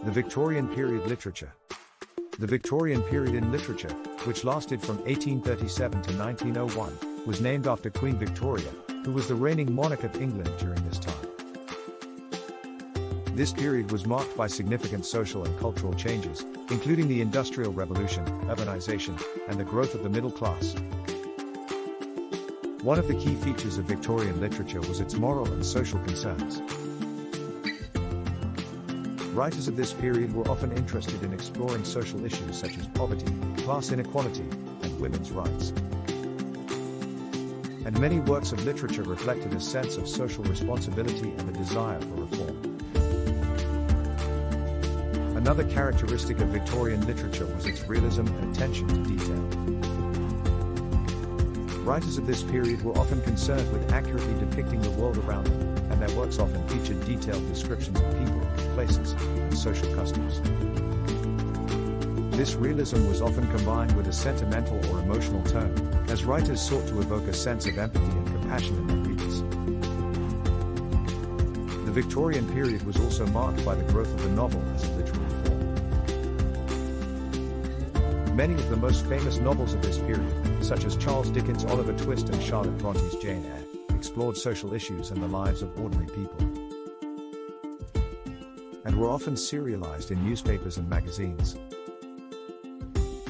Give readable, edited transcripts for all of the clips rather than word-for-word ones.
The Victorian Period literature. The Victorian period in literature, which lasted from 1837 to 1901, was named after Queen Victoria, who was the reigning monarch of England during this time. This period was marked by significant social and cultural changes, including the Industrial Revolution, urbanization, and the growth of the middle class. One of the key features of Victorian literature was its moral and social concerns. Writers of this period were often interested in exploring social issues such as poverty, class inequality, and women's rights. And many works of literature reflected a sense of social responsibility and a desire for reform. Another characteristic of Victorian literature was its realism and attention to detail. Writers of this period were often concerned with accurately depicting the world around them, and their works often featured detailed descriptions of people, places, and social customs. This realism was often combined with a sentimental or emotional tone, as writers sought to evoke a sense of empathy and compassion in their readers. The Victorian period was also marked by the growth of the novel as a literary form. Many of the most famous novels of this period, such as Charles Dickens' Oliver Twist and Charlotte Bronte's Jane Eyre, explored social issues and the lives of ordinary people, and were often serialized in newspapers and magazines.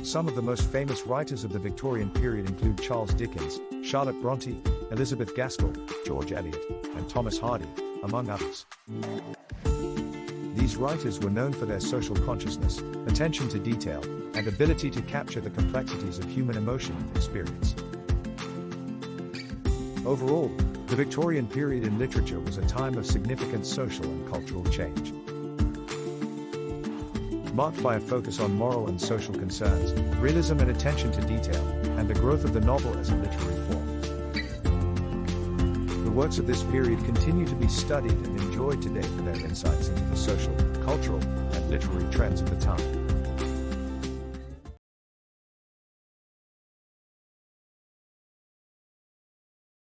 Some of the most famous writers of the Victorian period include Charles Dickens, Charlotte Bronte, Elizabeth Gaskell, George Eliot, and Thomas Hardy, among others. These writers were known for their social consciousness, attention to detail, and ability to capture the complexities of human emotion and experience. Overall, the Victorian period in literature was a time of significant social and cultural change, marked by a focus on moral and social concerns, realism and attention to detail, and the growth of the novel as a literary form. The works of this period continue to be studied and enjoyed today for their insights into the social, cultural, and literary trends of the time.